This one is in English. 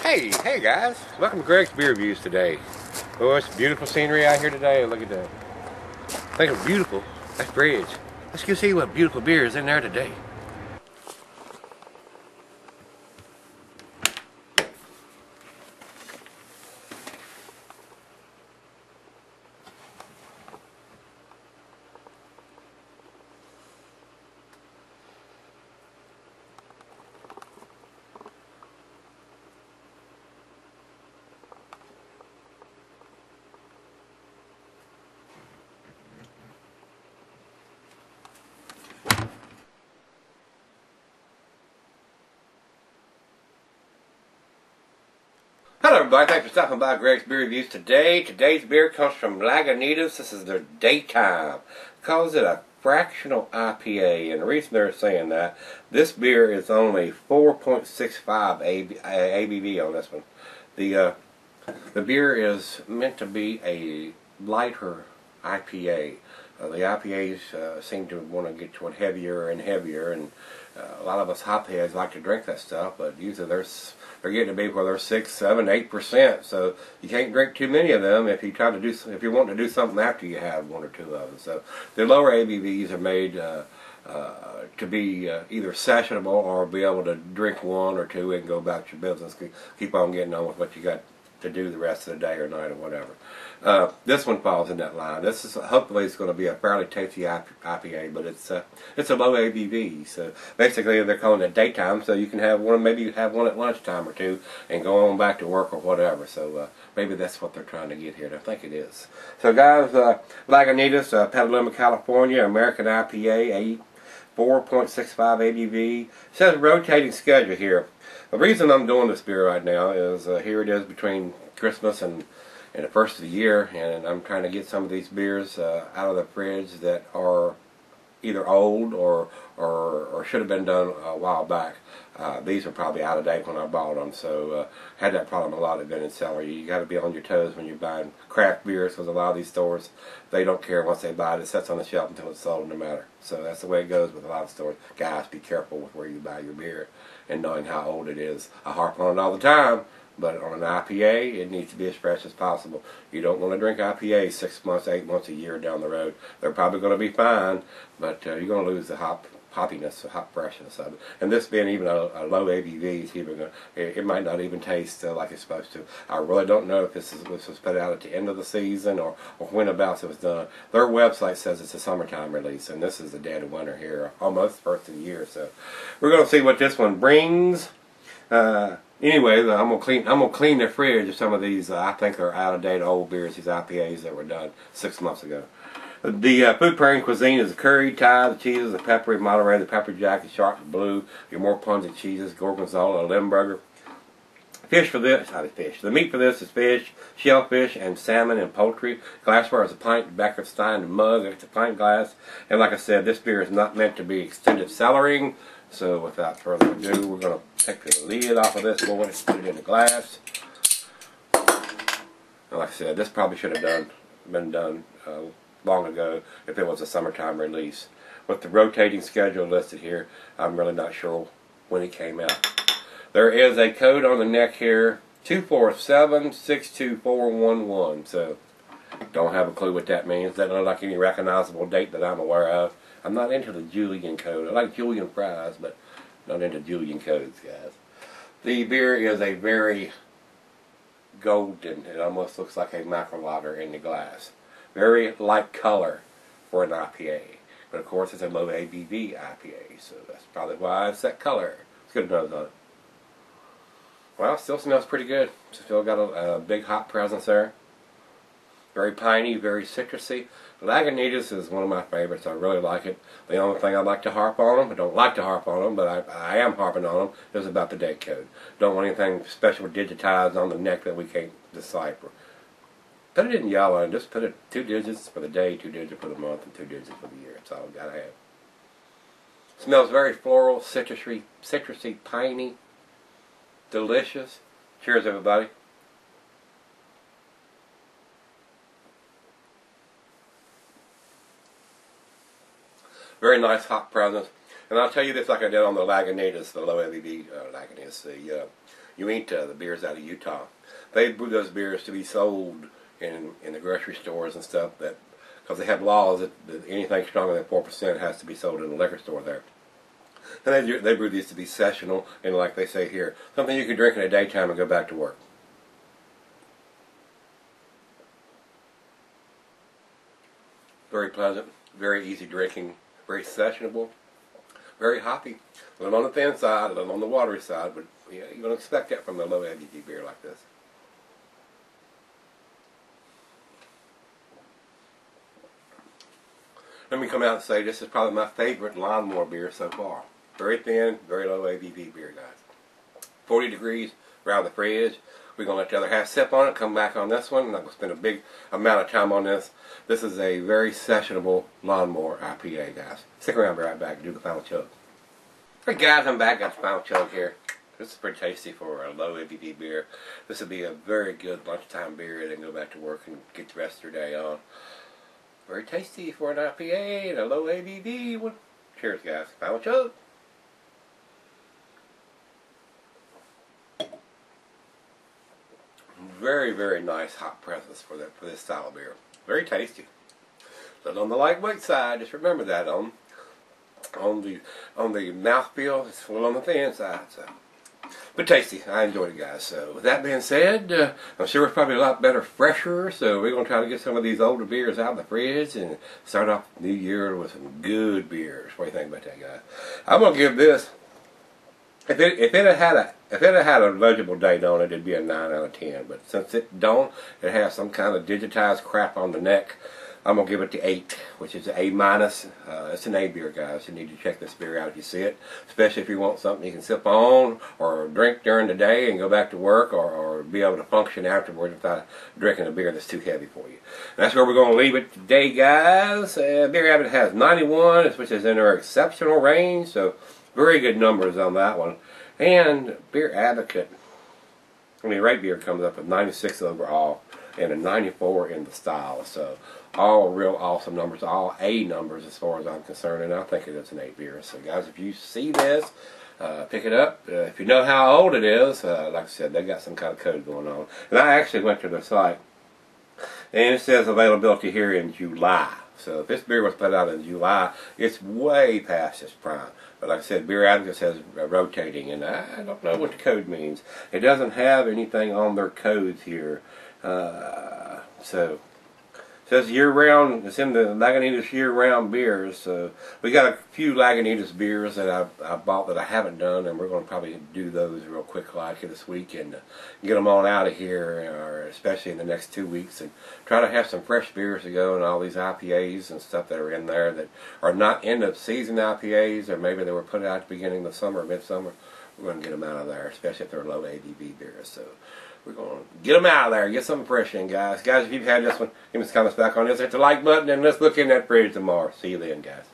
Hey guys, welcome to Gregsbeerreviews today. Oh, it's beautiful scenery out here today. Look at that. Think of beautiful. That's bridge. Let's go see what beautiful beer is in there today. Hello everybody, thanks for stopping by Gregsbeerreviews today. Today's beer comes from Lagunitas. This is their Daytime. Calls it a fractional IPA, and the reason they're saying that, this beer is only 4.65 ABV on this one. The beer is meant to be a lighter IPA. The IPAs seem to want to get toward heavier and heavier, and a lot of us hopheads like to drink that stuff, but usually they're getting to be where they're 6, 7, 8%. So you can't drink too many of them if you try to do if you want to do something after you have one or two of them. So the lower ABVs are made to be either sessionable or be able to drink one or two and go about your business. Keep on getting on with what you got to do the rest of the day or night or whatever. This one falls in that line. This is hopefully it's going to be a fairly tasty IPA, but it's a low ABV. So basically they're calling it daytime, so you can have one, maybe you have one at lunchtime or two, and go on back to work or whatever. So maybe that's what they're trying to get here. And I think it is. So guys, Lagunitas, Petaluma, California, American IPA, 4.65 ABV. It says rotating schedule here. The reason I'm doing this beer right now is here it is between Christmas and the first of the year, and I'm trying to get some of these beers out of the fridge that are either old or should have been done a while back. These are probably out of date when I bought them, so had that problem a lot at Vending Cellar. You got to be on your toes when you're buying craft beers, because a lot of these stores, they don't care once they buy it. It sits on the shelf until it's sold, no matter. So that's the way it goes with a lot of stores. Guys, be careful with where you buy your beer and knowing how old it is. I harp on it all the time, but on an IPA, it needs to be as fresh as possible. You don't want to drink IPA 6 months, 8 months, a year down the road. They're probably going to be fine, but you're going to lose the hoppiness, the hop freshness of it. And this being even a low ABV, it might not even taste like it's supposed to. I really don't know if this was put out at the end of the season or when about it was done. Their website says it's a summertime release, and this is the dead of winter here, almost first of the year. So we're going to see what this one brings. Anyway, I'm gonna clean the fridge of some of these. I think they're out of date old beers. These IPAs that were done 6 months ago. The food pairing cuisine is the curry, Thai, the cheeses, the peppery, Monterey, the pepper jack, the sharp, the blue, your more pungent cheeses, gorgonzola, Limburger. Fish for this, not fish. The meat for this is fish, shellfish, and salmon and poultry. Glassware is a pint, Becker Stein mug. It's a pint glass. And like I said, this beer is not meant to be extended cellaring. So without further ado, we're going to take the lid off of this boy and put it in the glass. And like I said, this probably should have been done long ago if it was a summertime release. With the rotating schedule listed here, I'm really not sure when it came out. There is a code on the neck here, 247-62411. So don't have a clue what that means. Doesn't look like any recognizable date that I'm aware of. I'm not into the Julian code. I like Julian fries, but not into Julian codes, guys. The beer is a very golden. It almost looks like a macrolager in the glass. Very light color for an IPA. But of course it's a low ABV IPA, so that's probably why it's that color. It's good nose on it. Well, it still smells pretty good. Still got a big hop presence there. Very piney, very citrusy. Lagunitas is one of my favorites. I really like it. The only thing I like to harp on them, I don't like to harp on them, but I am harping on them, is about the date code. Don't want anything special digitized on the neck that we can't decipher. Put it in yellow and just put it 2 digits for the day, 2 digits for the month, and 2 digits for the year. That's all we gotta have. Smells very floral, citrusy, piney, delicious. Cheers, everybody. Very nice hop presence. And I'll tell you this like I did on the Lagunitas, the low ABV Lagunitas. Uinta, the beers out of Utah. They brew those beers to be sold in the grocery stores and stuff, that because they have laws that anything stronger than 4% has to be sold in the liquor store there. And they brew these to be sessional, and like they say here, something you can drink in the daytime and go back to work. Very pleasant, very easy drinking, very sessionable, very hoppy. A little on the thin side, a little on the watery side, but yeah, you don't expect that from a low ABV beer like this. Let me come out and say this is probably my favorite lawnmower beer so far. Very thin, very low ABV beer, guys. 40 degrees, around the fridge. We're going to let the other half sip on it, come back on this one. I'm not going to spend a big amount of time on this. This is a very sessionable lawnmower IPA, guys. Stick around, be right back and do the final chug. Alright guys, I'm back, got the final chug here. This is pretty tasty for a low ABV beer. This would be a very good lunchtime beer and then go back to work and get the rest of your day on. Very tasty for an IPA and a low ABV one. Cheers guys, final chug. Very, very nice hot presence for this style of beer. Very tasty. But on the lightweight side, just remember that on the mouthfeel, it's a little on the thin side. So, but tasty. I enjoyed it, guys. So with that being said, I'm sure it's probably a lot better, fresher. So we're gonna try to get some of these older beers out of the fridge and start off the new year with some good beers. What do you think about that, guys? I'm gonna give this. If it had had a legible date on it, it'd be a 9 out of 10. But since it don't, it has some kind of digitized crap on the neck. I'm gonna give it the 8, which is an A minus. It's an A beer, guys. You need to check this beer out if you see it, especially if you want something you can sip on or drink during the day and go back to work, or be able to function afterwards without drinking a beer that's too heavy for you. And that's where we're gonna leave it today, guys. Beer Advocate has 91, which is in our exceptional range. So very good numbers on that one. And Beer Advocate, Rate Beer comes up with 96 overall and a 94 in the style. So all real awesome numbers, all A numbers as far as I'm concerned, and I think it's an 8 beer. So guys, if you see this, pick it up. If you know how old it is, like I said, they got some kind of code going on. And I actually went to the site, and it says availability here in July. So if this beer was put out in July, it's way past its prime. But like I said, Beer Advocate says rotating, and I don't know what the code means. It doesn't have anything on their codes here. So it says year-round. It's in the Lagunitas year-round beers. So we got a few Lagunitas beers that I bought that I haven't done, and we're going to probably do those real quick like this week and get them on out of here, or especially in the next 2 weeks, and try to have some fresh beers to go, and all these IPAs and stuff that are in there that are not end-of-season IPAs, or maybe they were put out at the beginning of the summer or midsummer. We're going to get them out of there, especially if they're low ABV beers. So we're going to get them out of there, get something fresh in, guys. Guys, if you've had this one, give me some comments back on this. Hit the like button, and let's look in that fridge tomorrow. See you then, guys.